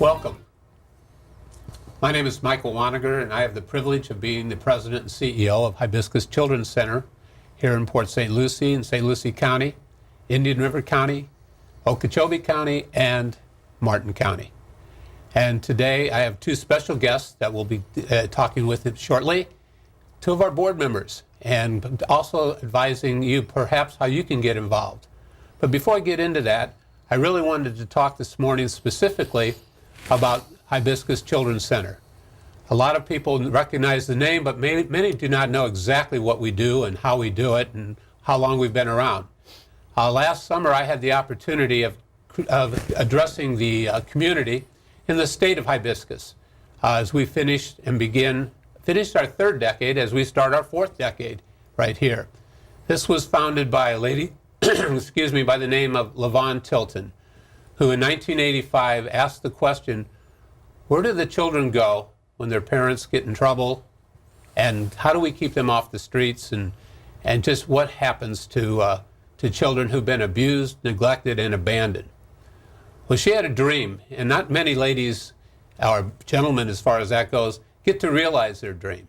Welcome. My name is Michael Waniger, and I have the privilege of being the president and CEO of Hibiscus Children's Center here in Port St. Lucie in St. Lucie County, Indian River County, Okeechobee County, and Martin County. And today I have two special guests that we'll be talking with shortly, two of our board members, and also advising you perhaps how you can get involved. But before I get into that, I really wanted to talk this morning specifically about Hibiscus Children's Center. A lot of people recognize the name, but many do not know exactly what we do and how we do it and how long we've been around. Last summer I had the opportunity of addressing the community in the state of Hibiscus as we finished our third decade as we start our fourth decade right here. This was founded by a lady excuse me, by the name of LaVon Tilton, who in 1985 asked the question, where do the children go when their parents get in trouble, and how do we keep them off the streets, and just what happens to children who've been abused, neglected, and abandoned? Well, she had a dream, and not many ladies, or gentlemen as far as that goes, get to realize their dream.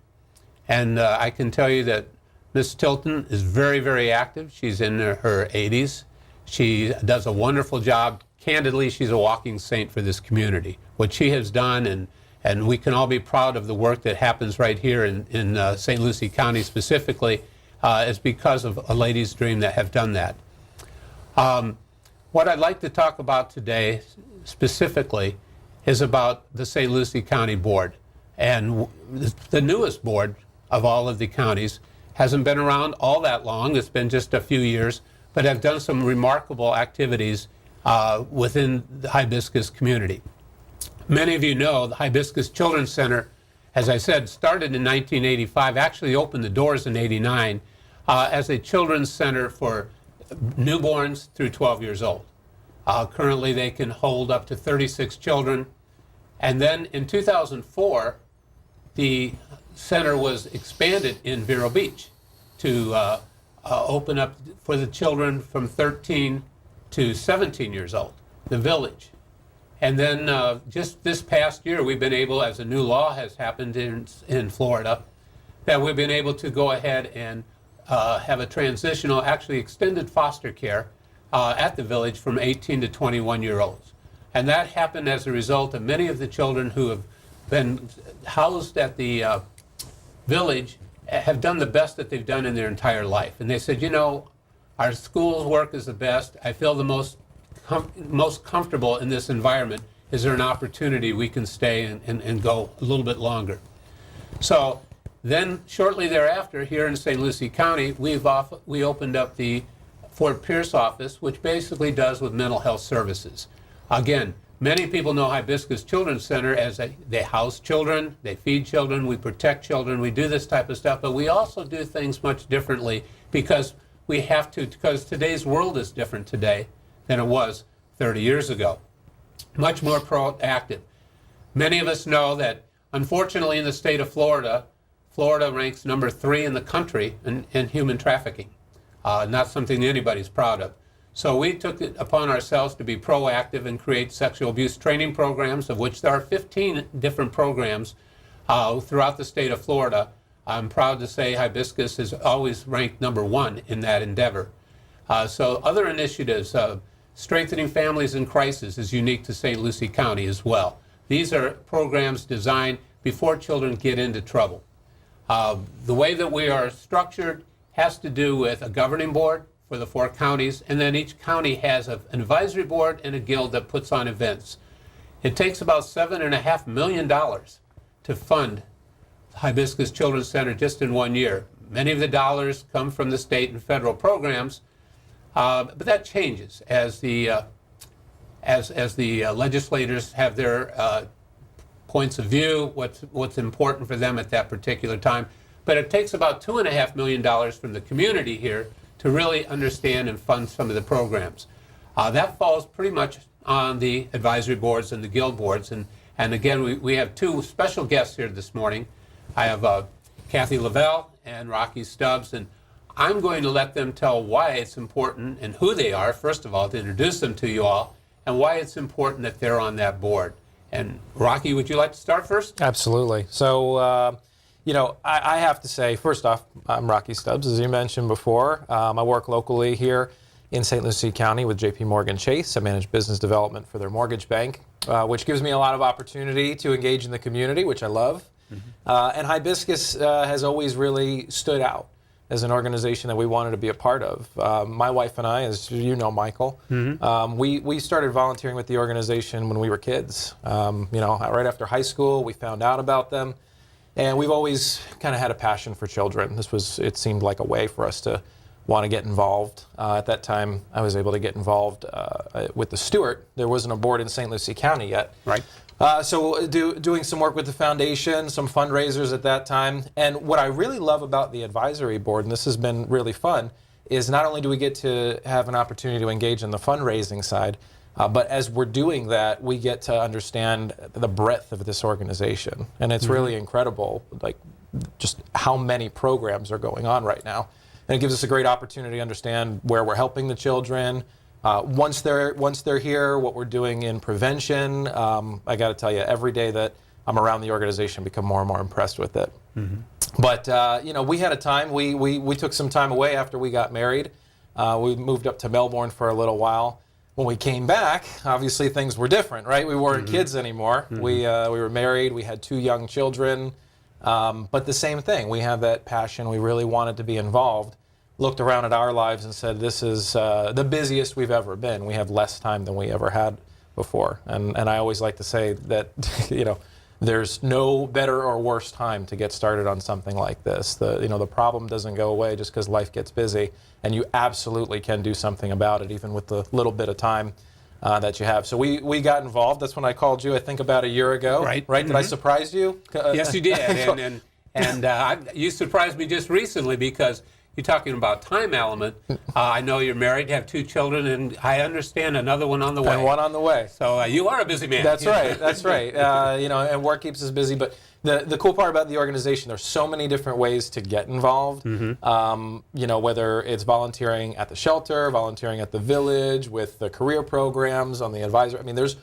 And I can tell you that Ms. Tilton is very, very active. She's in her 80s. She does a wonderful job. Candidly, she's a walking saint for this community. What she has done, and we can all be proud of the work that happens right here in St. Lucie County specifically, is because of a lady's dream that have done that. What I'd like to talk about today specifically is about the St. Lucie County Board. And the newest board of all of the counties hasn't been around all that long. It's been just a few years, but have done some remarkable activities within the Hibiscus community. Many of you know the Hibiscus Children's Center, as I said, started in 1985, actually opened the doors in '89 as a children's center for newborns through 12 years old. Currently they can hold up to 36 children. And then in 2004, the center was expanded in Vero Beach to open up for the children from 13 to 17 years old, the village. And then just this past year, we've been able, as a new law has happened in Florida, that we've been able to go ahead and have a transitional, actually extended foster care at the village from 18 to 21-year-olds. And that happened as a result of many of the children who have been housed at the village have done the best that they've done in their entire life. And they said, you know, our school's work is the best. I feel the most comfortable in this environment. Is there an opportunity we can stay and go a little bit longer? So then shortly thereafter, here in St. Lucie County, we opened up the Fort Pierce office, which basically does with mental health services. Again, many people know Hibiscus Children's Center as they house children, they feed children, we protect children, we do this type of stuff, but we also do things much differently because we have to, because today's world is different today than it was 30 years ago. Much more proactive. Many of us know that, unfortunately, in the state of Florida, Florida ranks number 3 in the country in human trafficking. Not something anybody's proud of. So we took it upon ourselves to be proactive and create sexual abuse training programs, of which there are 15 different programs throughout the state of Florida. I'm proud to say Hibiscus is always ranked number 1 in that endeavor. So other initiatives, strengthening families in crisis is unique to St. Lucie County as well. These are programs designed before children get into trouble. The way that we are structured has to do with a governing board for the 4 counties, and then each county has an advisory board and a guild that puts on events. It takes about $7.5 million to fund the Hibiscus Children's Center just in 1 year. Many of the dollars come from the state and federal programs, but that changes as the legislators have their points of view, what's important for them at that particular time. But it takes about $2.5 million from the community here to really understand and fund some of the programs. That falls pretty much on the advisory boards and the guild boards. And again, we have 2 special guests here this morning. I have Kathy Lavelle and Rocky Stubbs, and I'm going to let them tell why it's important and who they are, first of all, to introduce them to you all, and why it's important that they're on that board. And Rocky, would you like to start first? Absolutely. So, I have to say, first off, I'm Rocky Stubbs, as you mentioned before. I work locally here in St. Lucie County with JP Morgan Chase. I manage business development for their mortgage bank, which gives me a lot of opportunity to engage in the community, which I love. And Hibiscus has always really stood out as an organization that we wanted to be a part of. My wife and I, as you know, Michael, we started volunteering with the organization when we were kids. Right after high school, we found out about them, and we've always kind of had a passion for children. It seemed like a way for us to want to get involved. At that time, I was able to get involved with the Stewart. There wasn't a board in St. Lucie County yet. Right. So doing some work with the foundation, some fundraisers at that time. And what I really love about the advisory board, and this has been really fun, is not only do we get to have an opportunity to engage in the fundraising side, but as we're doing that, we get to understand the breadth of this organization. And it's really incredible, like just how many programs are going on right now. And it gives us a great opportunity to understand where we're helping the children. Once they're here, what we're doing in prevention. I got to tell you, every day that I'm around the organization, I become more and more impressed with it. But we had a time. We took some time away after we got married. We moved up to Melbourne for a little while. When we came back, obviously things were different, right? We weren't kids anymore. We were married. We had 2 young children. But the same thing. We had that passion. We really wanted to be involved. Looked around at our lives and said, this is the busiest we've ever been. We have less time than we ever had before. And I always like to say that, there's no better or worse time to get started on something like this. The problem doesn't go away just because life gets busy, and you absolutely can do something about it, even with the little bit of time that you have. So we got involved. That's when I called you, I think about a year ago. Right. Did I surprise you? Yes, you did. And you surprised me just recently because you're talking about time element. I know you're married, have 2 children, and I understand another one on the way. And one on the way. So you are a busy man. That's right. That's right. And work keeps us busy. But the cool part about the organization, there's so many different ways to get involved. Whether it's volunteering at the shelter, volunteering at the village, with the career programs on the advisor. I mean, there's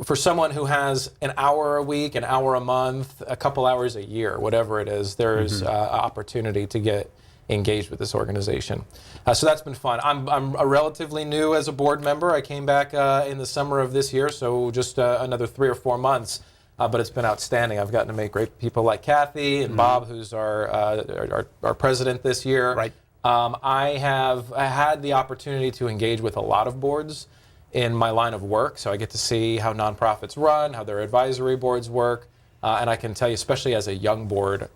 for someone who has an hour a week, an hour a month, a couple hours a year, whatever it is, there's opportunity to get engaged with this organization. So that's been fun. I'm relatively new as a board member. I came back in the summer of this year, so just another 3 or 4 months, but it's been outstanding. I've gotten to meet great people like Kathy and Bob, who's our president this year. Right. I had the opportunity to engage with a lot of boards in my line of work, so I get to see how nonprofits run, how their advisory boards work. And I can tell you, especially as a young board,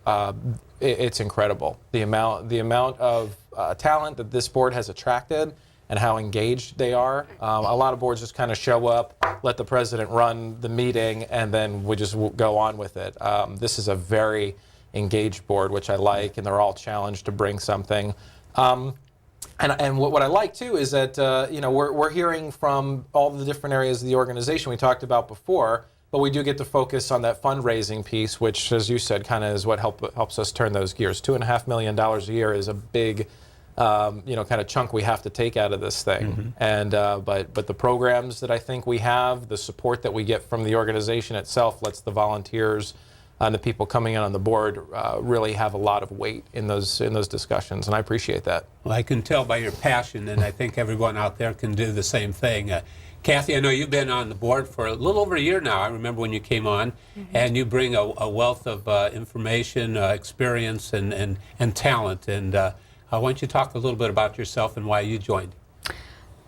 it's incredible. The amount of talent that this board has attracted and how engaged they are. A lot of boards just kind of show up, let the president run the meeting, and then we just go on with it. This is a very engaged board, which I like, and they're all challenged to bring something. And what I like, too, is that we're hearing from all the different areas of the organization we talked about before, but we do get to focus on that fundraising piece, which, as you said, kind of is what helps us turn those gears. $2.5 million a year is a big, kind of chunk we have to take out of this thing. And but the programs that I think we have, the support that we get from the organization itself, lets the volunteers and the people coming in on the board really have a lot of weight in those discussions, and I appreciate that. Well, I can tell by your passion, and I think everyone out there can do the same thing. Kathy, I know you've been on the board for a little over a year now. I remember when you came on, and you bring a wealth of information, experience, and talent. And why don't you talk a little bit about yourself and why you joined?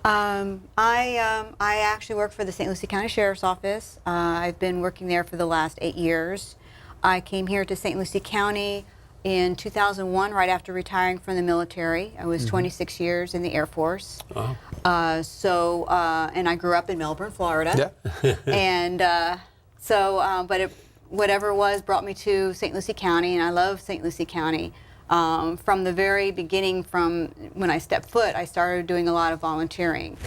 I actually work for the St. Lucie County Sheriff's Office. I've been working there for the last 8 years. I came here to St. Lucie County in 2001, right after retiring from the military. I was 26 years in the Air Force. Wow. And I grew up in Melbourne, Florida. Yeah. And whatever it was brought me to St. Lucie County, and I love St. Lucie County. From the very beginning, from when I stepped foot, I started doing a lot of volunteering.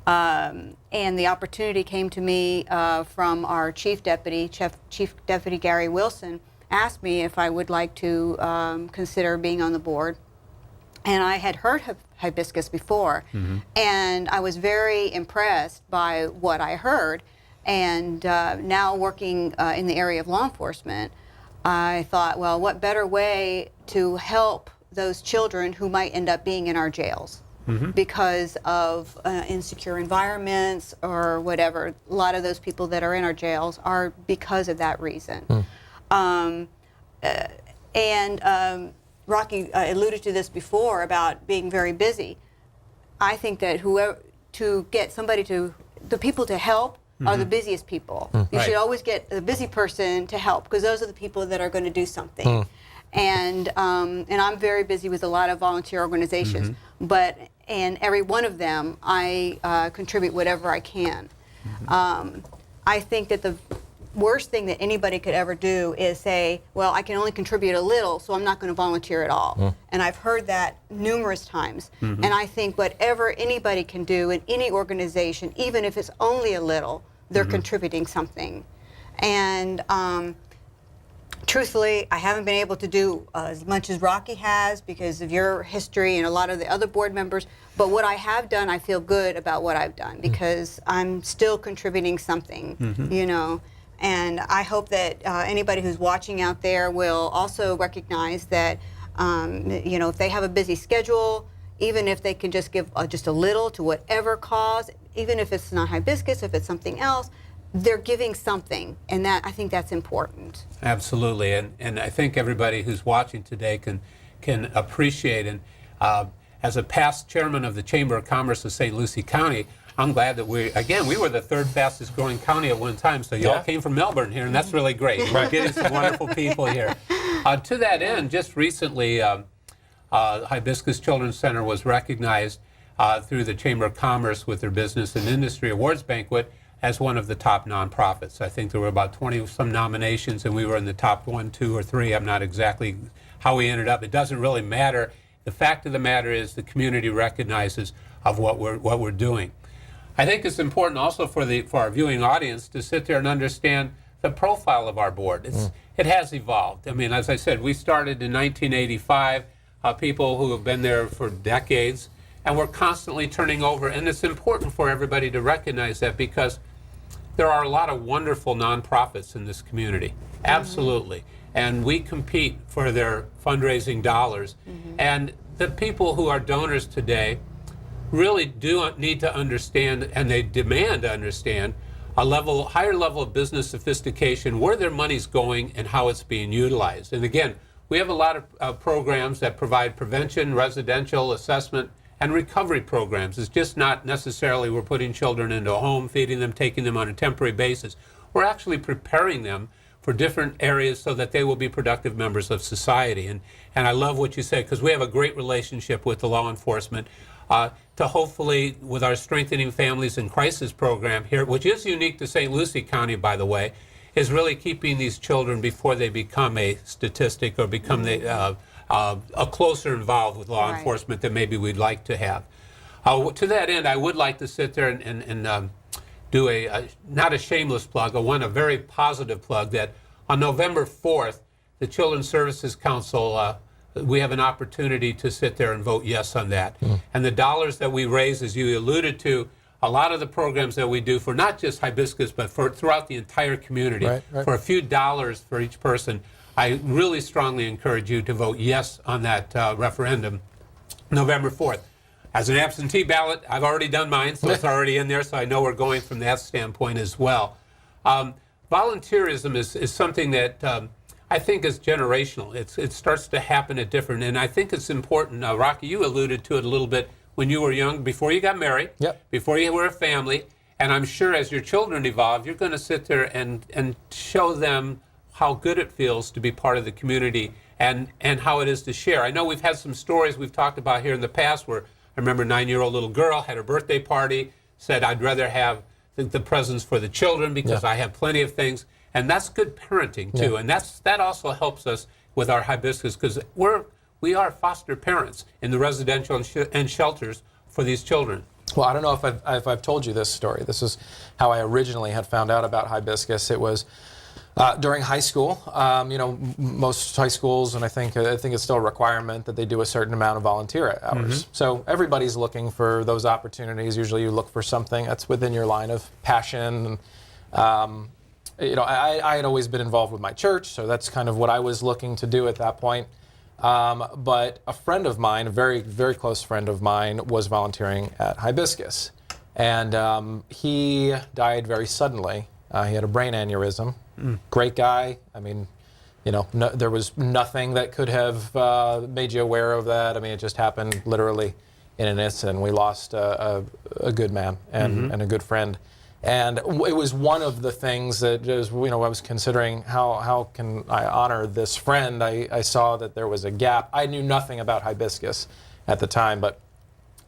And the opportunity came to me from our Chief Deputy Gary Wilson, asked me if I would like to consider being on the board. And I had heard of Hibiscus before, and I was very impressed by what I heard. And now working in the area of law enforcement, I thought, well, what better way to help those children who might end up being in our jails because of insecure environments or whatever. A lot of those people that are in our jails are because of that reason. Rocky alluded to this before about being very busy. I think that to get somebody the people to help are the busiest people. You should always get the busy person to help, because those are the people that are going to do something. And I'm very busy with a lot of volunteer organizations, and every one of them I contribute whatever I can. I think that the worst thing that anybody could ever do is say, well, I can only contribute a little, so I'm not going to volunteer at all. And I've heard that numerous times. And I think whatever anybody can do in any organization, even if it's only a little, they're contributing something. And truthfully, I haven't been able to do as much as Rocky has because of your history and a lot of the other board members. But what I have done, I feel good about what I've done because I'm still contributing something, you know. And I hope that anybody who's watching out there will also recognize that, you know, if they have a busy schedule, even if they can just give just a little to whatever cause, even if it's not hibiscus, if it's something else, they're giving something, and that I think that's important. Absolutely, and I think everybody who's watching today can appreciate. And as a past chairman of the Chamber of Commerce of St. Lucie County, I'm glad that we were the third fastest growing county at one time, so you all came from Melbourne here, and that's really great. We're getting some wonderful people here. To that end, just recently, Hibiscus Children's Center was recognized through the Chamber of Commerce with their Business and Industry Awards Banquet as one of the top nonprofits. I think there were about 20-some nominations, and we were in the top 1, 2, or 3. I'm not exactly how we ended up. It doesn't really matter. The fact of the matter is the community recognizes of what we're doing. I think it's important also for our viewing audience to sit there and understand the profile of our board. It has evolved. I mean, as I said, we started in 1985, people who have been there for decades, and we're constantly turning over. And it's important for everybody to recognize that because there are a lot of wonderful nonprofits in this community. Absolutely. And we compete for their fundraising dollars. And the people who are donors today really do need to understand, and they demand to understand, a higher level of business sophistication, where their money's going and how it's being utilized. And again, we have a lot of programs that provide prevention, residential assessment, and recovery programs. It's just not necessarily we're putting children into a home, feeding them, taking them on a temporary basis. We're actually preparing them for different areas so that they will be productive members of society. And I love what you said, because we have a great relationship with the law enforcement to hopefully, with our Strengthening Families in Crisis program here, which is unique to St. Lucie County, by the way, is really keeping these children before they become a statistic or become a closer involved with law enforcement than maybe we'd like to have. To that end, I would like to sit there and do not a shameless plug, a very positive plug, that on November 4th, the Children's Services Council, we have an opportunity to sit there and vote yes on that. And the dollars that we raise, as you alluded to, a lot of the programs that we do for not just Hibiscus, but for throughout the entire community, for a few dollars for each person, I really strongly encourage you to vote yes on that referendum November 4th. As an absentee ballot, I've already done mine, so it's already in there, so I know we're going from that standpoint as well. Volunteerism is something that I think is generational. It starts to happen at different, and I think it's important. Rocky, you alluded to it a little bit when you were young, before you got married, before you were a family, and I'm sure as your children evolve, you're going to sit there and show them how good it feels to be part of the community and how it is to share. I know we've had some stories we've talked about here in the past where I remember a 9-year-old little girl had her birthday party, said, I'd rather have the presents for the children because I have plenty of things. And that's good parenting too. And that also helps us with our Hibiscus, because we are foster parents in the residential and shelters for these children. Well, I don't know if I've told you this story. This is how I originally had found out about Hibiscus. It was during high school. You know, most high schools, and I think it's still a requirement that they do a certain amount of volunteer hours. So everybody's looking for those opportunities. Usually you look for something that's within your line of passion I had always been involved with my church, so that's kind of what I was looking to do at that point. But a friend of mine, a very, very close friend of mine, was volunteering at Hibiscus. And he died very suddenly. He had a brain aneurysm. Great guy. I mean, there was nothing that could have made you aware of that. I mean, it just happened literally in an instant. We lost a good man and a good friend. And it was one of the things that I was considering how can I honor this friend. I saw that there was a gap. I knew nothing about Hibiscus at the time, but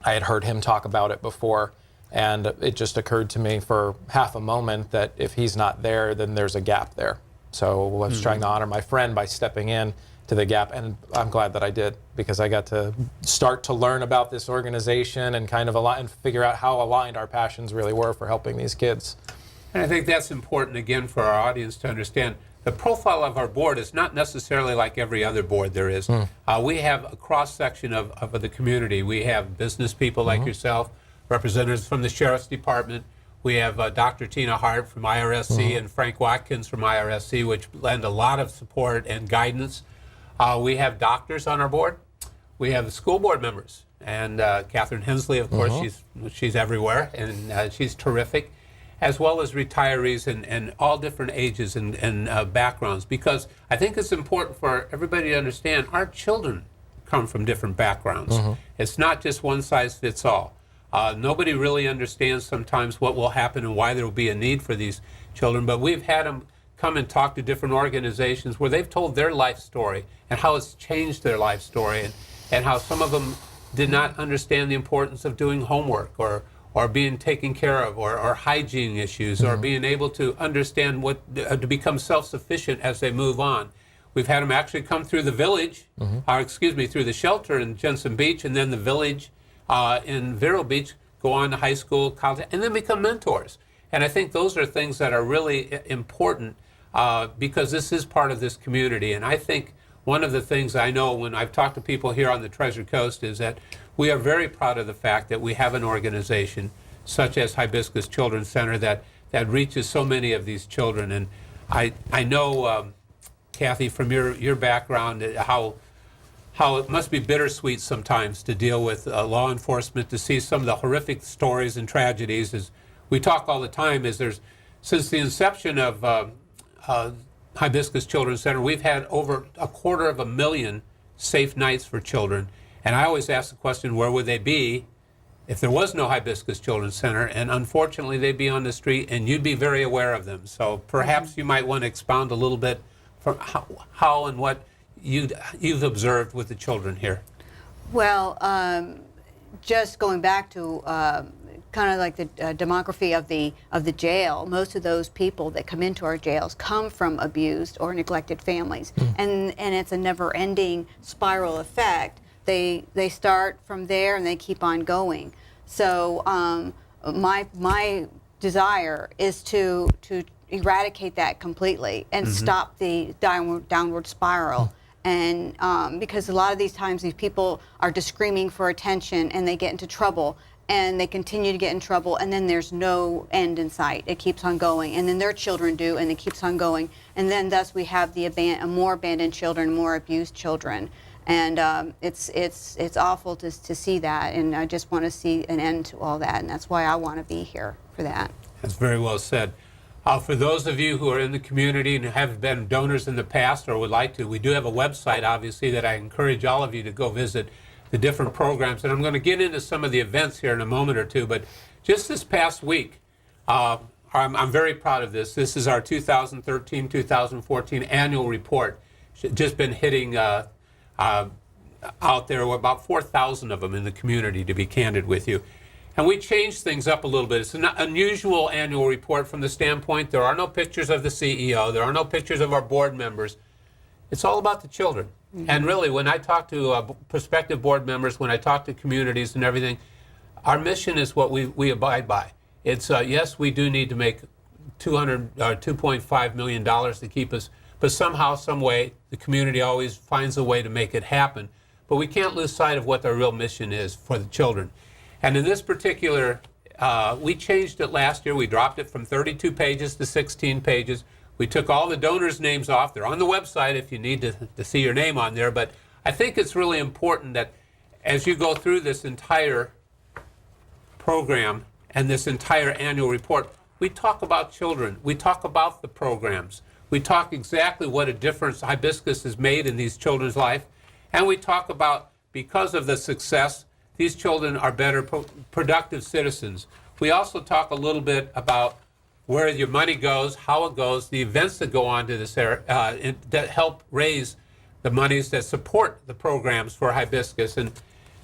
I had heard him talk about it before. And it just occurred to me for half a moment that if he's not there, then there's a gap there. So I was trying to honor my friend by stepping in to the gap, and I'm glad that I did, because I got to start to learn about this organization and kind of and figure out how aligned our passions really were for helping these kids. And I think that's important, again, for our audience to understand. The profile of our board is not necessarily like every other board there is. We have a cross-section of the community. We have business people like yourself, representatives from the Sheriff's Department. We have Dr. Tina Hart from IRSC and Frank Watkins from IRSC, which lend a lot of support and guidance. We have doctors on our board. We have school board members. And Catherine Hensley, of course, she's everywhere, and she's terrific, as well as retirees and all different ages and backgrounds. Because I think it's important for everybody to understand our children come from different backgrounds. It's not just one size fits all. Nobody really understands sometimes what will happen and why there will be a need for these children, but we've had them come and talk to different organizations where they've told their life story and how it's changed their life story, and how some of them did not understand the importance of doing homework or being taken care of, or hygiene issues, or being able to understand to become self-sufficient as they move on. We've had them actually come through the village, through the shelter in Jensen Beach, and then the village in Vero Beach, go on to high school, college, and then become mentors. And I think those are things that are really important because this is part of this community. And I think one of the things I know when I've talked to people here on the Treasure Coast is that we are very proud of the fact that we have an organization such as Hibiscus Children's Center that reaches so many of these children. And I know, Kathy, from your background, how it must be bittersweet sometimes to deal with law enforcement, to see some of the horrific stories and tragedies. As we talk all the time, since the inception of Hibiscus Children's Center, we've had over 250,000 safe nights for children. And I always ask the question, where would they be if there was no Hibiscus Children's Center? And unfortunately, they'd be on the street, and you'd be very aware of them. So perhaps you might want to expound a little bit from how and what you've observed with the children here. Well, just going back to kind of like the demography of the jail, most of those people that come into our jails come from abused or neglected families, and it's a never-ending spiral effect. They start from there and they keep on going. So my desire is to eradicate that completely and stop the downward spiral. And because a lot of these times these people are just screaming for attention, and they get into trouble, and they continue to get in trouble, and then there's no end in sight. It keeps on going, and then their children do, and it keeps on going, and then thus we have the more abandoned children, more abused children, and it's awful to see that, and I just want to see an end to all that, and that's why I want to be here for that. That's very well said. For those of you who are in the community and have been donors in the past or would like to, we do have a website, obviously, that I encourage all of you to go visit the different programs. And I'm going to get into some of the events here in a moment or two, but just this past week, I'm very proud of this. This is our 2013-2014 annual report. It's just been hitting out there, about 4,000 of them in the community, to be candid with you. And we changed things up a little bit. It's an unusual annual report from the standpoint there are no pictures of the CEO, there are no pictures of our board members. It's all about the children. And really, when I talk to prospective board members, when I talk to communities and everything, our mission is what we abide by. It's, yes, we do need to make $2.5 million to keep us, but somehow, some way, the community always finds a way to make it happen. But we can't lose sight of what our real mission is for the children. And in this particular We changed it last year. We dropped it from 32 pages to 16 pages. We took all the donors' names off. They're on the website if you need to see your name on there. But I think it's really important that as you go through this entire program and this entire annual report, we talk about children. We talk about the programs. We talk exactly what a difference Hibiscus has made in these children's life. And we talk about, because of the success, these children are better productive citizens. We also talk a little bit about where your money goes, how it goes, the events that go on to this area that help raise the monies that support the programs for Hibiscus. And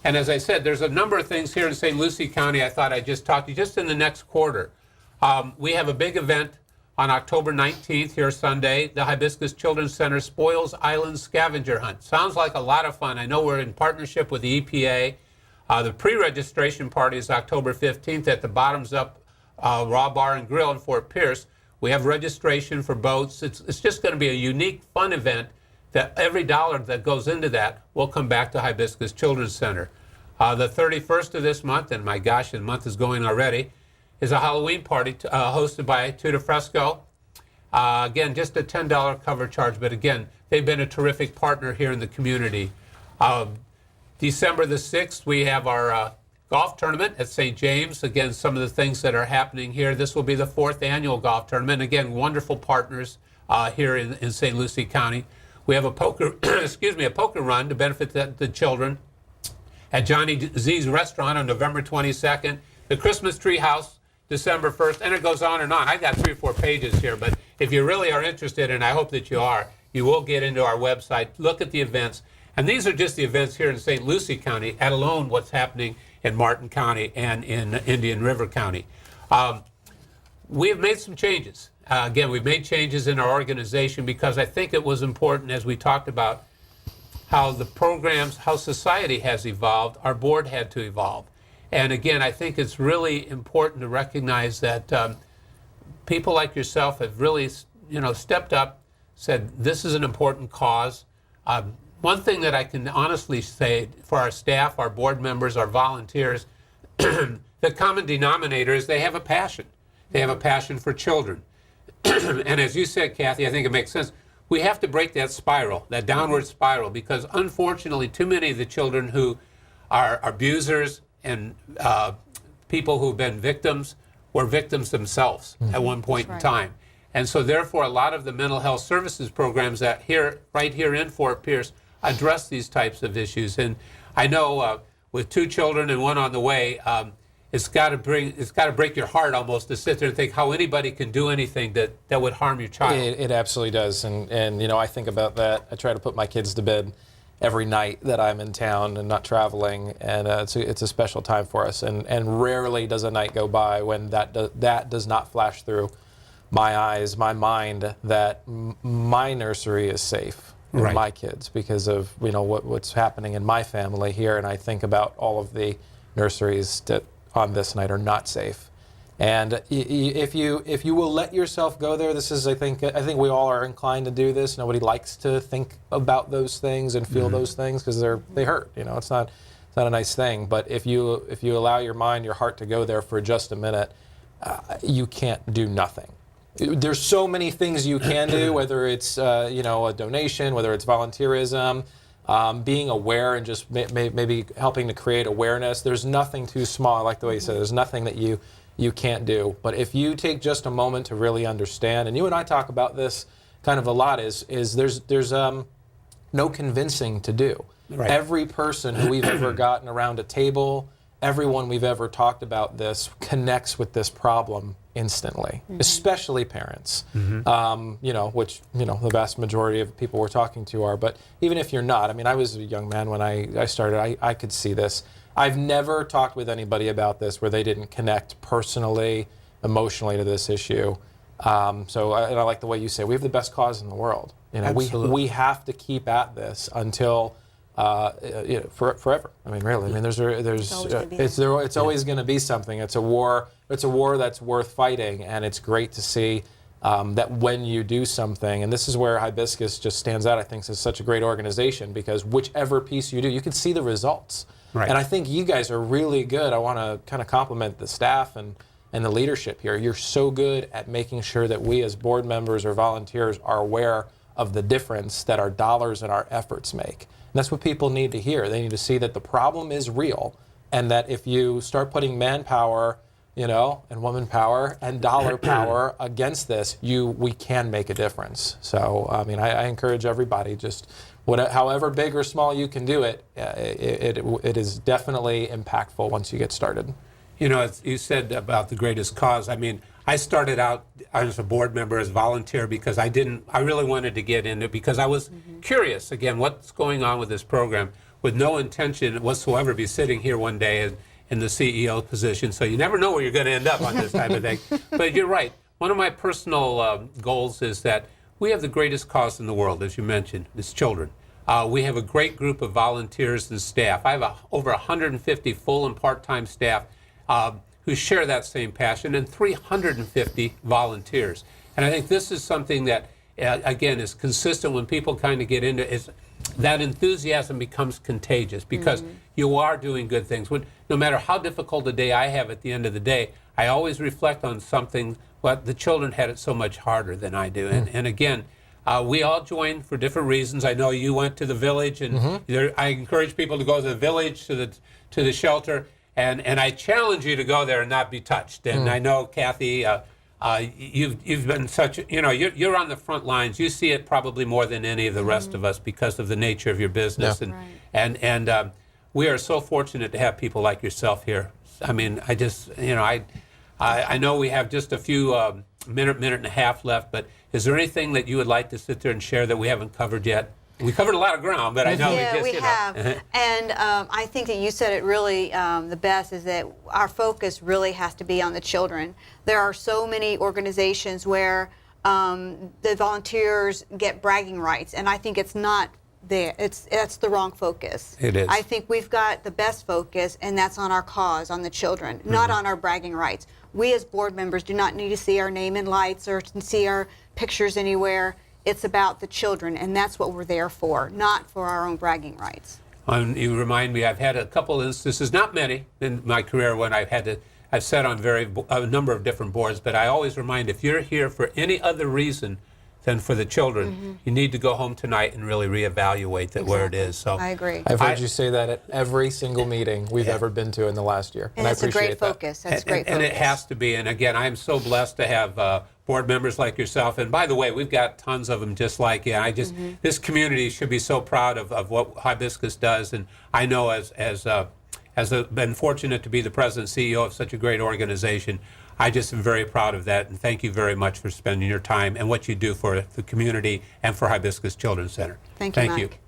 as I said, there's a number of things here in St. Lucie County I thought I'd just talk to you just in the next quarter. We have a big event on October 19th here Sunday, the Hibiscus Children's Center Spoils Island Scavenger Hunt. Sounds like a lot of fun. I know we're in partnership with the EPA. The pre-registration party is October 15th at the Bottoms Up Raw Bar and Grill in Fort Pierce. We have registration for boats. It's just going to be a unique, fun event that every dollar that goes into that will come back to Hibiscus Children's Center. The 31st of this month, and my gosh, the month is going already, is a Halloween party hosted by Tutti Fresco. Again, just a $10 cover charge, but again, they've been a terrific partner here in the community. December the 6th, we have our golf tournament at St. James. Again, some of the things that are happening here. This will be the 4th annual golf tournament. Again, wonderful partners here in St. Lucie County. We have a poker, a poker run to benefit the children at Johnny Z's restaurant on November 22nd. The Christmas Tree House, December 1st, and it goes on and on. I got 3 or 4 pages here, but if you really are interested, and I hope that you are, you will get into our website, look at the events. And these are just the events here in St. Lucie County, let alone what's happening in Martin County and in Indian River County. We have made some changes. Again, we've made changes in our organization because I think it was important, as we talked about, how the programs, how society has evolved, our board had to evolve. And again, I think it's really important to recognize that people like yourself have really, stepped up, said this is an important cause. One thing that I can honestly say for our staff, our board members, our volunteers, the common denominator is they have a passion. They have a passion for children. And as you said, Kathy, I think it makes sense. We have to break that spiral, that downward spiral, because unfortunately too many of the children who are abusers and people who've been victims were victims themselves at one point in time. And so therefore a lot of the mental health services programs that right here in Fort Pierce address these types of issues. And I know with 2 children and 1 on the way, it's got to break your heart almost to sit there and think how anybody can do anything that would harm your child. It absolutely does. And I think about that. I try to put my kids to bed every night that I'm in town and not traveling, and it's a special time for us. And rarely does a night go by when that does not flash through my eyes, my mind, that my nursery is safe. Right. My kids, because of what's happening in my family here, and I think about all of the nurseries that on this night are not safe. And if you will let yourself go there, this is I think we all are inclined to do this. Nobody likes to think about those things and feel those things because they hurt. It's not a nice thing. But if you allow your mind, your heart to go there for just a minute, you can't do nothing. There's so many things you can do, whether it's a donation, whether it's volunteerism, being aware and just maybe helping to create awareness. There's nothing too small. I like the way you said it. There's nothing that you can't do. But if you take just a moment to really understand, and you and I talk about this kind of a lot, is there's no convincing to do. Right. Every person who we've ever gotten around a table, everyone we've ever talked about this connects with this problem instantly, especially parents, which, the vast majority of people we're talking to are. But even if you're not, I was a young man when I started, I could see this. I've never talked with anybody about this where they didn't connect personally, emotionally to this issue. And I like the way you say, we have the best cause in the world. We have to keep at this until forever. Really. It's always going to be something. It's a war. It's a war that's worth fighting, and it's great to see that when you do something, and this is where Hibiscus just stands out. I think as such a great organization because whichever piece you do, you can see the results. Right. And I think you guys are really good. I want to kind of compliment the staff and the leadership here. You're so good at making sure that we as board members or volunteers are aware of the difference that our dollars and our efforts make. And that's what people need to hear. They need to see that the problem is real, and that if you start putting manpower, and woman power and dollar power against this, we can make a difference. So, I mean, I encourage everybody, just however big or small you can do it, it is definitely impactful once you get started. You said about the greatest cause. I mean, I started out as a board member, as a volunteer, because I really wanted to get into it because I was curious, again, what's going on with this program, with no intention whatsoever to be sitting here one day in the CEO position. So you never know where you're going to end up on this type of thing. But you're right. One of my personal goals is that we have the greatest cause in the world, as you mentioned, it's children. We have a great group of volunteers and staff. I have over 150 full and part-time staff who share that same passion, and 350 volunteers. And I think this is something that, again, is consistent when people kind of get into it. That enthusiasm becomes contagious because you are doing good things. No matter how difficult a day I have at the end of the day, I always reflect on something, but the children had it so much harder than I do. And again, we all joined for different reasons. I know you went to the village, and I encourage people to go to the village, to the shelter. And I challenge you to go there and not be touched. And I know, Kathy, you've been such, you're on the front lines. You see it probably more than any of the rest of us because of the nature of your business. Yeah. And we are so fortunate to have people like yourself here. I mean, I know we have just a few minute and a half left, but is there anything that you would like to sit there and share that we haven't covered yet? We covered a lot of ground, but I know we have. And I think that you said it really the best, is that our focus really has to be on the children. There are so many organizations where the volunteers get bragging rights, and I think it's not there. That's the wrong focus. It is. I think we've got the best focus, and that's on our cause, on the children, not on our bragging rights. We as board members do not need to see our name in lights or see our pictures anywhere. It's about the children, and that's what we're there for, not for our own bragging rights. You remind me, I've had a couple instances, not many in my career, when I've sat on a number of different boards, but I always remind, if you're here for any other reason than for the children, you need to go home tonight and really reevaluate where it is. So I agree. I've heard you say that at every single meeting we've ever been to in the last year. And I it's a appreciate great that. focus. That's great focus. And it has to be. And again, I'm so blessed to have board members like yourself. And by the way, we've got tons of them just like you. This community should be so proud of what Hibiscus does. And I know as I've been fortunate to be the president and CEO of such a great organization, I just am very proud of that, and thank you very much for spending your time and what you do for the community and for Hibiscus Children's Center. Thank you, Mike.